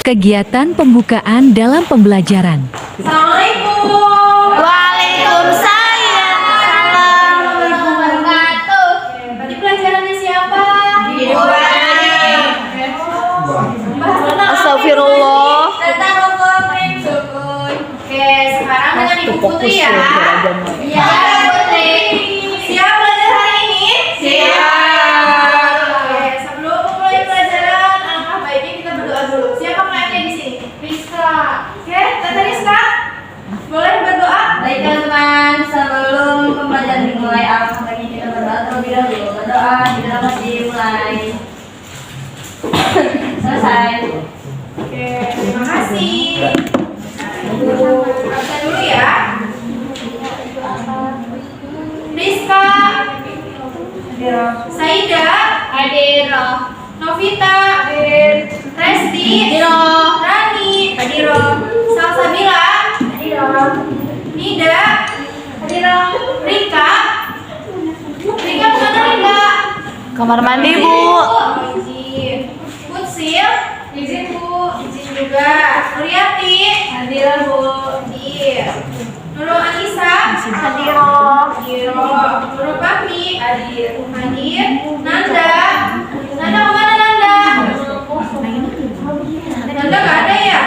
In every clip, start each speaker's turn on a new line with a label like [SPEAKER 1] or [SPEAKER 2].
[SPEAKER 1] Kegiatan pembukaan dalam pembelajaran.
[SPEAKER 2] Assalamualaikum.
[SPEAKER 3] Waalaikumsalam.
[SPEAKER 2] Tadi pelajarannya siapa?
[SPEAKER 3] Ibu.
[SPEAKER 2] Bahas tentang
[SPEAKER 3] Astagfirullah.
[SPEAKER 2] tentang hukum. Oke, sekarang dengan Ibu Putri ya. Iya, Putri. Siap belajar hari ini? Siap. Oke, sebelum memulai pelajaran, alangkah baiknya kita berdoa dulu. Siapa penanya di sini? Rizka. Oke, Tante Rizka, boleh berdoa?
[SPEAKER 3] Baik teman-teman, sebelum pembelajaran dimulai, alangkah baiknya kita berdoa terlebih dahulu. Berdoa di dalam hati mulai. Selesai.
[SPEAKER 2] Oke, terima kasih. Baca dulu ya. Rizka, Saida,
[SPEAKER 3] Hadiro.
[SPEAKER 2] Novita, Resti, Rani, Salsabila, Nida, Rika. Rika kemana Rika?
[SPEAKER 3] Kamar mandi, Bu.
[SPEAKER 2] Izin. Kutsil, izin Bu, izin juga. Nuriati,
[SPEAKER 3] Hadir, Bu.
[SPEAKER 2] hadir. Nurul Anissa,
[SPEAKER 3] Hadir.
[SPEAKER 2] Nurul Fahmi, hadir. Nanda, kemana Nanda? Nanda nggak ada ya?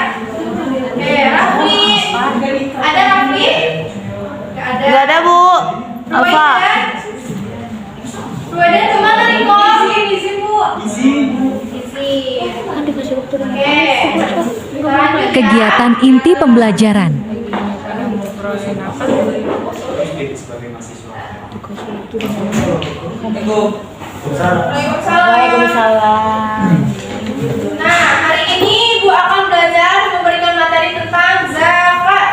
[SPEAKER 2] Rafli, ada Rafli?
[SPEAKER 3] Gak ada, Bu. Apa?
[SPEAKER 2] Rueda kemana Riko? Izin Bu. Izin. Oke. Lanjut ya.
[SPEAKER 1] Kegiatan inti pembelajaran.
[SPEAKER 2] Waalaikumsalam. Nah, hari ini Bu akan belajar memberikan materi tentang zakat.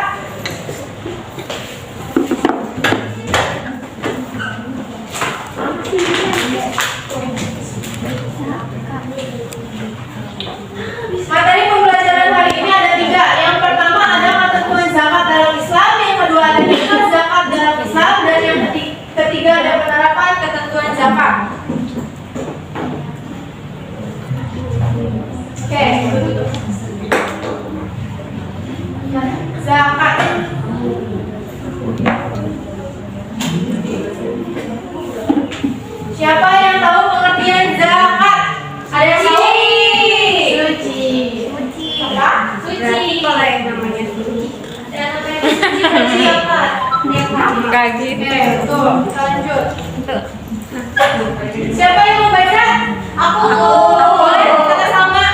[SPEAKER 2] Materi pembelajaran hari ini ada 3. Yang pertama ada ketentuan zakat dalam Islam, yang kedua ada hikmah zakat dalam Islam, dan yang ketiga ada penerapan ketentuan zakat. Oke. Zakat. Siapa yang tahu pengertian zakat? Ada yang tahu? Suci. Apa? Suci. Kalau yang namanya suci. Dan namanya suci apa?
[SPEAKER 3] Enggak gitu.
[SPEAKER 2] Oke, tuh, lanjut. Siapa yang mau baca? Aku. Boleh kita sama.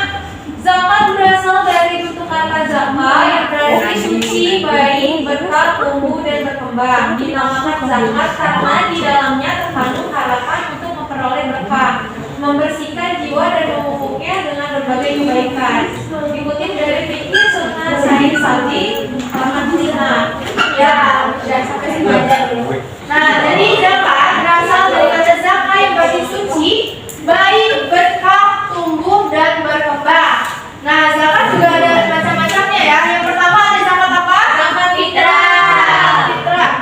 [SPEAKER 2] Zakat berasal dari bentuk kata zakat yang berarti suci, baik, berkah, tumbuh dan berkembang. Dinamakan zakat karena di dalamnya terkandung harapan untuk memperoleh berkah, membersihkan jiwa dan memupuknya dengan berbagai kebaikan. Dikutip dari fikih Sunan Said Sabi, Alhamdulillah. Ya, sudah sampai sini aja dulu. Nah, jadi zakat berasal dari kata zakat yang berarti suci, baik, berkah, tumbuh dan berkembang. Nah, zakat juga ada macam-macamnya ya. Yang pertama ada zakat apa? Zakat fitrah. Fitrah.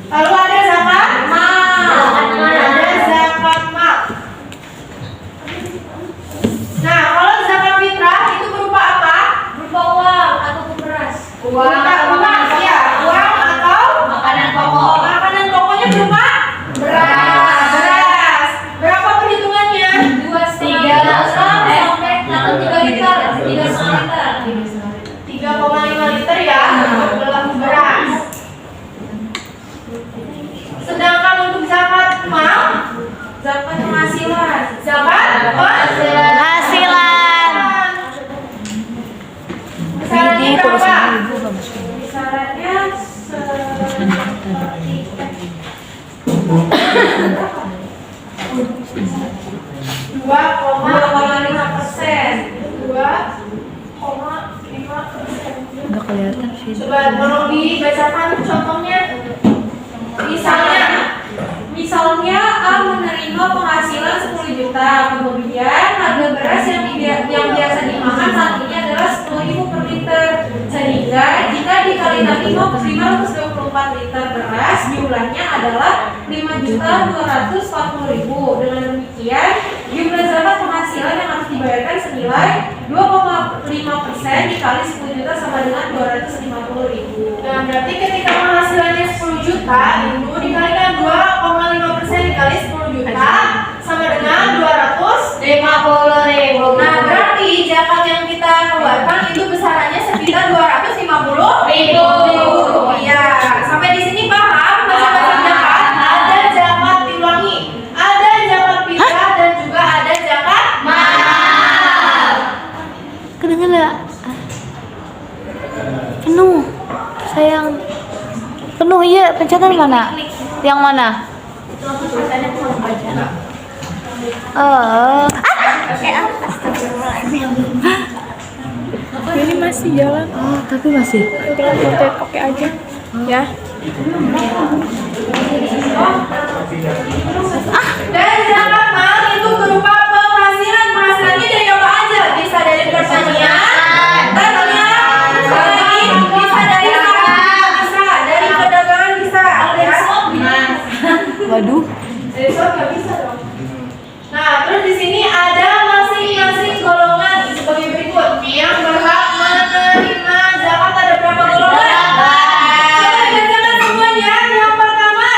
[SPEAKER 2] Lalu ada zakat mal. Ada zakat mal. Nah, kalau zakat fitrah itu berupa apa? Berupa uang atau beras. Uang ya, uang atau makanan pokok. Makanan pokoknya berupa beras. Berapa perhitungannya? 2,5 sampai 3 liter. 3,5 liter ya untuk beras. Sedangkan untuk zakat mal, zakat penghasilan. Zakat
[SPEAKER 3] Hasilan.
[SPEAKER 2] Besarannya berapa? Besarannya dua koma lima persen.
[SPEAKER 3] Enggak kelihatan sih.
[SPEAKER 2] Coba tolong dibacakan contohnya. Misalnya A menerima penghasilan 10 juta, kemudian harga beras yang biasa dimakan saat ini adalah 10.000 per liter. Sehingga jika dikali 520 liter beras, jumlahnya adalah 5.240.000. Dengan demikian, jumlah zakat penghasilan yang harus dibayarkan senilai 2,5% dikali 10 juta sama dengan 250.000.
[SPEAKER 4] Nah, berarti ketika penghasilannya 10 juta itu dikalikan 2,5% dikali 10 juta sama dengan 250.000.
[SPEAKER 3] Nah,
[SPEAKER 4] Nah, berarti zakat yang kita keluarkan itu besarannya sekitar 250.000. Iya, sampai di sini paham macam-macam zakat? Ada zakat diulangi, ada zakat fitrah dan juga ada zakat mal.
[SPEAKER 5] Kedengeran nggak? Penuh, sayang. Penuh, iya. Pencatan mana? Yang mana? Oh.
[SPEAKER 6] Ini masih jalan.
[SPEAKER 5] Oh, tapi masih.
[SPEAKER 6] Jangan konten oke aja. Ya.
[SPEAKER 4] Dan zakat mal itu berupa penghasilan. Penghasilannya dari apa aja? Bisa dari pertanian, ternak, bisa dari zakat, bisa dari perdagangan, bisa.
[SPEAKER 5] Waduh.
[SPEAKER 4] Dari shop nggak bisa dong. Nah, terus di sini ada masing-masing golongan sebagai berikut. Yang berhak menerima zakat ada berapa golongan? Coba dibacakan semuanya. Yang pertama,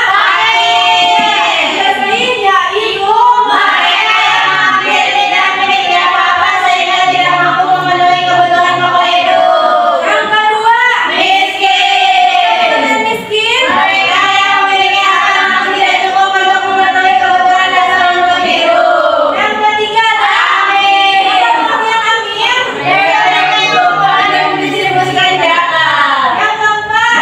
[SPEAKER 4] Jazmin, yaitu mereka yang hampir tidak memiliki apa-apa sehingga tidak mampu memenuhi kebutuhan pokok hidup. Yang kedua, miskin. Dan miskin, mereka yang memiliki harta namun tidak cukup untuk memenuhi kebutuhan dasar untuk hidup. Yang ketiga, amin. Siapa yang amin? Mereka yang mengumpulkan dan mendistribusikan zakat. Yang keempat,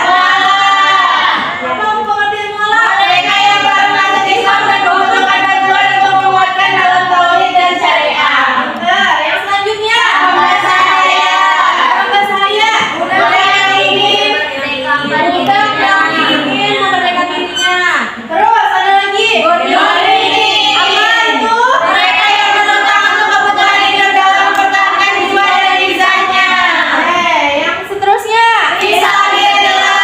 [SPEAKER 4] apa pengertian mualaf? Mereka yang baru masuk Islam dan membutuhkan bantuan untuk menguatkan dalam tauhid dan syariah. Yang selanjutnya, hamba sahaya. Hamba sahaya, budak yang ingin memerdekakan dirinya. Terus ada lagi, gori. Apa itu? Mereka yang menentang untuk kebutuhan hidup dalam mempertahankan jiwa dan lisannya. Yang seterusnya, fisabilillah.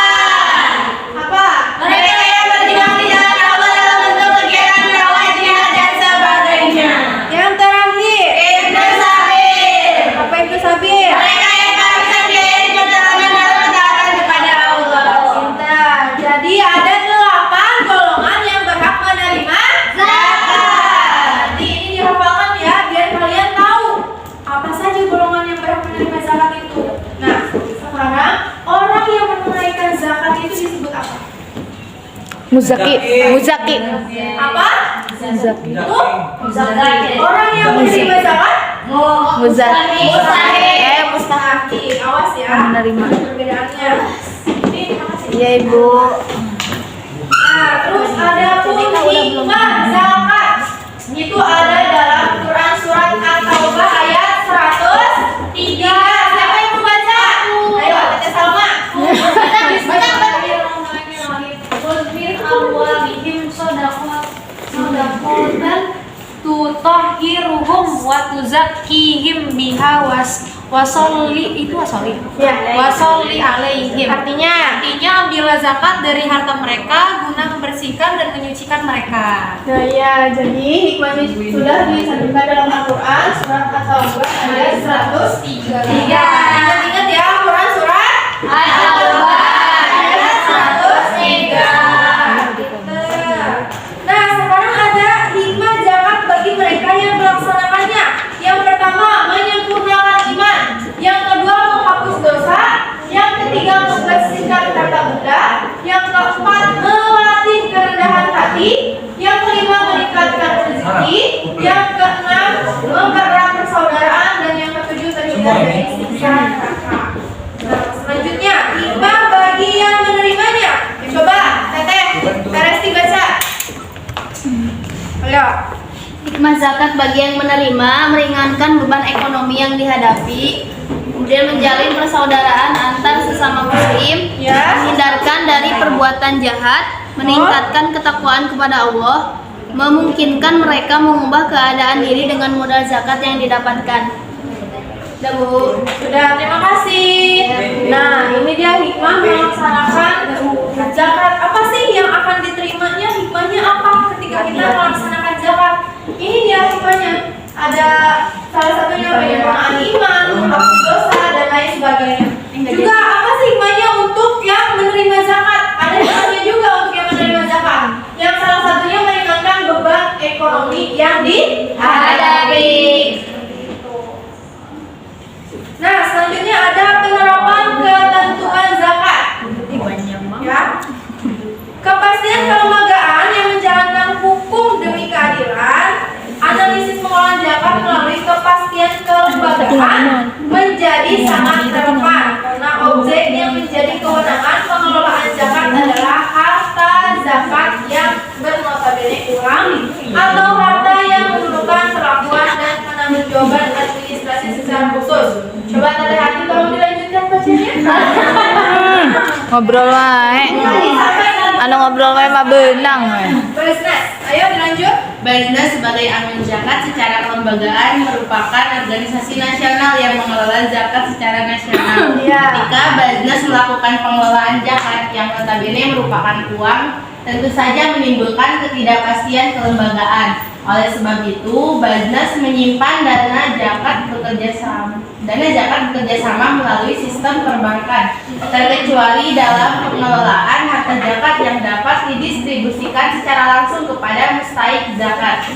[SPEAKER 4] Apa? Mereka yang berjuang di jalan Allah dalam bentuk kegiatan dakwah, jihad dan sebagainya. Yang terakhir, ibnu sabil. Apa ibnu sabil? Mereka yang kehabisan biaya di perjalanan dalam ketaatan kepada Allah. Pintar. Jadi ada 8 golongan yang berhak menerima zakat. Nanti ini dihafalkan ya, biar kalian tahu apa saja golongan yang berhak menerima zakat itu. Nah, sekarang orang yang menunaikan zakat itu disebut apa?
[SPEAKER 5] Muzaki. Muzaki.
[SPEAKER 4] Apa?
[SPEAKER 5] Muzaki.
[SPEAKER 4] Itu orang yang menerima zakat?
[SPEAKER 5] Muzaki.
[SPEAKER 4] Mustahaki. Awas ya.
[SPEAKER 5] Menerima.
[SPEAKER 4] Perbedaannya. Ini makasih.
[SPEAKER 5] Iya, Ibu.
[SPEAKER 4] Nah, terus ada pun hikmah zakat. Itu ada dalam Quran surat At-Taubah ayat 103. Siapa yang membaca? Ayo, Tete Salma.
[SPEAKER 2] tutahhiruhum wa tuzakkihim biha wasolli itu wasolli
[SPEAKER 4] Ya.
[SPEAKER 2] wasolli alaihim.
[SPEAKER 4] Artinya,
[SPEAKER 2] ambillah zakat dari harta mereka guna membersihkan dan menyucikan mereka.
[SPEAKER 4] nah ya, jadi hikmahnya sudah disebutkan dalam Al-Quran surat At-Taubah ayat 103. Ingat-ingat ya, Quran surat At-Taubah ayat 103. Nah, sekarang ada hikmah zakat bagi mereka yang melaksanakannya. Yang pertama, menyempurnakan iman. Yang kedua, menghapus dosa. Yang ketiga, membersihkan harta benda. Yang keempat, melatih kerendahan hati. Yang kelima, meningkatkan rezeki. Yang keenam, mempererat persaudaraan. Dan yang ketujuh, terhindar dari siksa neraka. Nah, selanjutnya, hikmah bagi yang menerimanya. Coba, Teteh, Resti baca. Ayo.
[SPEAKER 3] Hikmah zakat bagi yang menerima meringankan beban ekonomi yang dihadapi, kemudian menjalin persaudaraan antar sesama muslim,
[SPEAKER 4] Ya.
[SPEAKER 3] menghindarkan dari perbuatan jahat, meningkatkan ketakwaan kepada Allah, memungkinkan mereka mengubah keadaan diri dengan modal zakat yang didapatkan. Udah, Bu.
[SPEAKER 4] Sudah, terima kasih. Nah, ini dia hikmah melaksanakan zakat
[SPEAKER 2] sebagainya. Juga apa sih hikmahnya untuk yang menerima zakat? Ada hikmahnya juga untuk yang menerima zakat. Yang salah satunya meringankan beban ekonomi yang dihadapi. Nah, selanjutnya ada penerapan ketentuan zakat. Ya. Kepastian kelembagaan yang menjalankan hukum demi keadilan. Analisis pengolahan zakat melalui kepastian kelembagaan menjadi sangat relevan karena objek yang menjadi kewenangan pengelolaan zakat adalah harta zakat yang bernotabene uang atau harta yang memerlukan perlakuan dan penanggung-jawaban administrasi secara khusus. Coba tanda hati, tolong dilanjutkan bacanya.
[SPEAKER 5] Ngobrol wae. Anu ngobrol wae mah beunang we.
[SPEAKER 2] Basnas, ayo dilanjut.
[SPEAKER 4] Basnas sebagai agen zakat secara kelembagaan merupakan organisasi nasional yang mengelola zakat secara nasional. Ketika Basnas melakukan pengelolaan zakat yang notabene merupakan uang, tentu saja menimbulkan ketidakpastian kelembagaan. Oleh sebab itu, Basnas menyimpan dana zakat bekerja sama melalui sistem perbankan, terkecuali dalam pengelolaan harta zakat yang dapat didistribusikan secara langsung kepada mustahik zakat.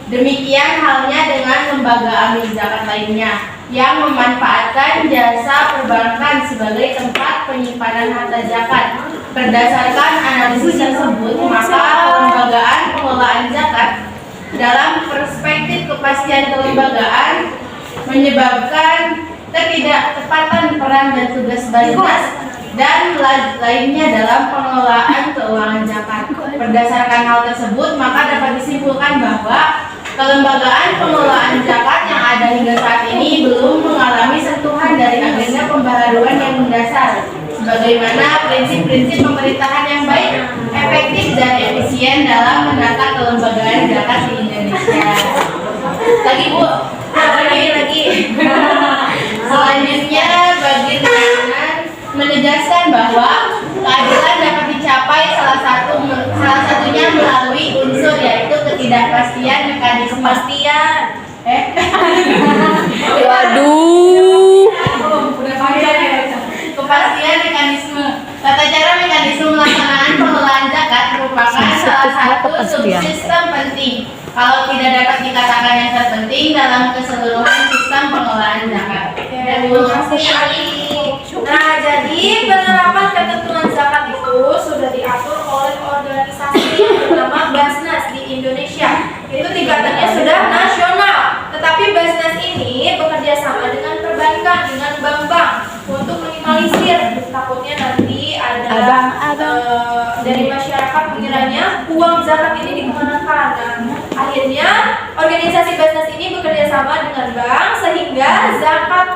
[SPEAKER 4] Demikian halnya dengan lembaga amil zakat lainnya yang memanfaatkan jasa perbankan sebagai tempat penyimpanan harta zakat. Berdasarkan analisis tersebut, maka kelembagaan pengelolaan zakat dalam perspektif kepastian kelembagaan menyebabkan ketidaktepatan peran dan tugas Basnas dan lainnya dalam pengelolaan keuangan zakat. Berdasarkan hal tersebut, maka dapat disimpulkan bahwa kelembagaan pengelolaan zakat yang ada hingga saat ini belum mengalami sentuhan dari agenda pembaharuan yang mendasar, sebagaimana prinsip-prinsip pemerintahan yang baik, efektif dan efisien dalam menata kelembagaan zakat di Indonesia. Lagi Bu, lagi. Selanjutnya bagi teman-teman menegaskan bahwa keadilan dapat dicapai salah satunya melalui unsur yaitu ketidakpastian mekanisme.
[SPEAKER 5] Waduh.
[SPEAKER 4] Kepastian mekanisme. Tata cara mekanisme pelaksanaan pengelolaan zakat merupakan salah satu subsistem penting. Kalau tidak dapat dikatakan yang terpenting dalam keseluruhan sistem pengelolaan zakat.
[SPEAKER 2] Terima kasih Ali. Nah, jadi penerapan ketentuan zakat itu sudah diatur oleh organisasi yang bernama Basnas di Indonesia. Itu tingkatannya sudah nasional. Tetapi Basnas ini bekerja sama dengan perbankan, dengan bank-bank untuk minimalisir takutnya nanti ada dari masyarakat mengiranya uang zakat ini dikemanakan. Nah, akhirnya organisasi Basnas ini bekerja sama dengan bank sehingga zakat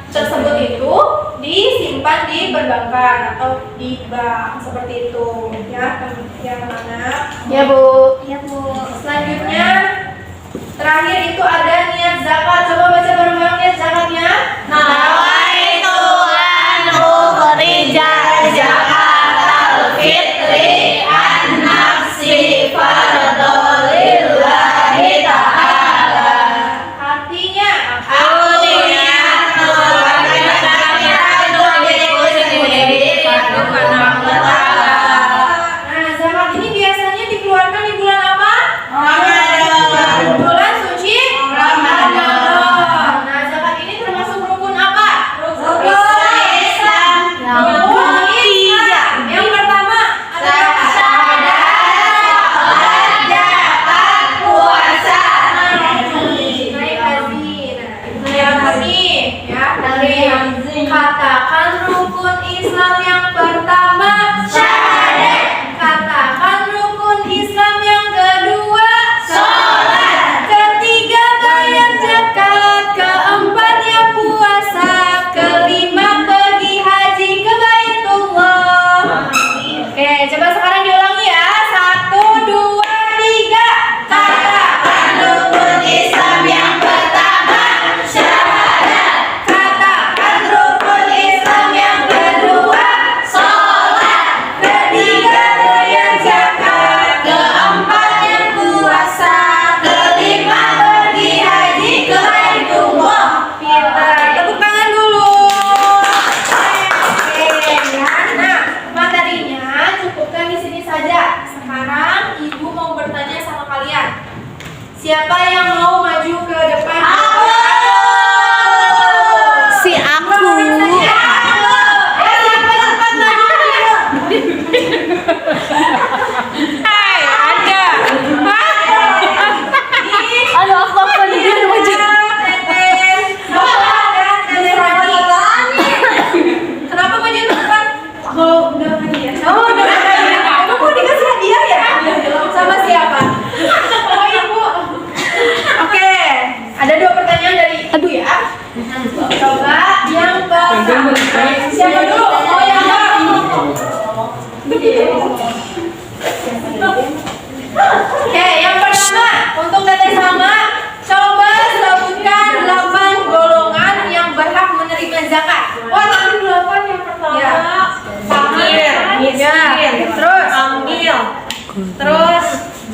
[SPEAKER 2] tersebut itu disimpan di perbankan atau di bank seperti itu ya anak-anak.
[SPEAKER 5] Ya Bu.
[SPEAKER 2] Selanjutnya terakhir itu ada niat zakat. Coba baca bareng-bareng niat zakatnya.
[SPEAKER 4] Nawaitu an ukhrijal zakatal fitri an nafsi fardolillahi ta'ala.
[SPEAKER 2] Artinya
[SPEAKER 4] Aku niat mengeluarkan zakat untuk diriku sendiri pada Allah Ta'ala.
[SPEAKER 2] Nah, zakat ini biasanya dikeluarkan di bulan apa?
[SPEAKER 4] Ramadan.
[SPEAKER 2] Bulan suci
[SPEAKER 4] Ramadan.
[SPEAKER 2] Nah, zakat ini termasuk rukun apa? Siapa dulu? Oh yang Oke, yang pertama untuk teteh sama, coba sebutkan 8 golongan yang berhak menerima zakat. Wah, tadi 8 yang pertama. Ya. Fakir, miskin, terus ambil, terus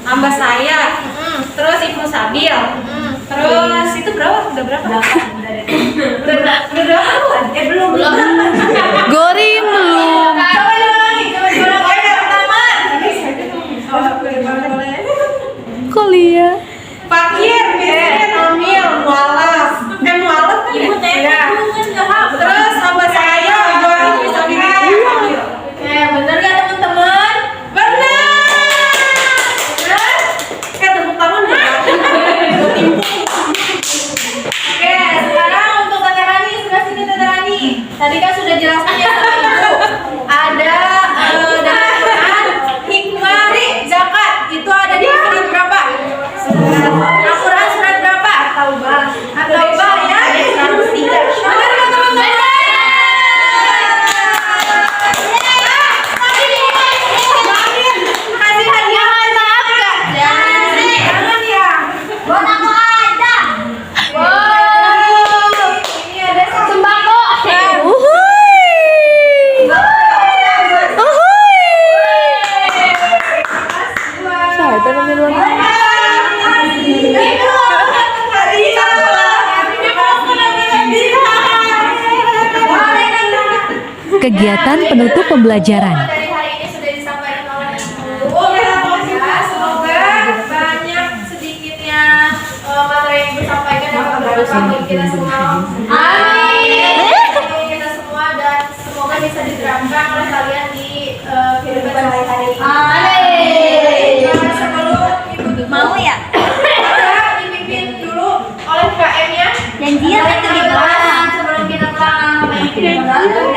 [SPEAKER 2] hamba saya, terus ibu sabil, terus itu berapa? Udah berapa? Udah berapa? Belum.
[SPEAKER 5] Gorim belum.
[SPEAKER 2] Coba lagi. Yang pertama.
[SPEAKER 5] Kuliah.
[SPEAKER 2] Fakir, miskin, amil, mualaf. Mualaf kan ibu ya? Terus hamba saya, ibu bisa ambil. Bener gak teman-teman? Bener. Bener? Tepuk tangan dong. Oke, sekarang untuk Tante Rani, sebelah sini Tante Rani. Tadi kan sudah jelaskan ya sama ibu. Ada dalam Quran hikmah zakat itu ada di surat berapa? Al-Quran surat berapa? At-Taubah ya? 103. Benar kan teman-teman? Kasih hadiah maaf gak? Jangan ya.
[SPEAKER 3] Buat aku aja.
[SPEAKER 2] Wow. Ini ada sembako.
[SPEAKER 5] Saya tadi bilang.
[SPEAKER 1] Kegiatan penutup pembelajaran.
[SPEAKER 2] Dari hari ini sudah disampaikan oleh Ibu. Ya, semoga banyak sedikitnya materi yang Ibu sampaikan dapat bermanfaat bagi kita semua. Amin. Bagi kita semua dan semoga bisa diterapkan oleh kalian di kehidupan sehari-hari. Amin. Sebelum Ibu tutup,
[SPEAKER 3] Mau ya?
[SPEAKER 2] kita dipimpin dulu oleh KM-nya.
[SPEAKER 3] Janjian itu di belakang.
[SPEAKER 2] Sebelum kita pulang apa yang kita bahas.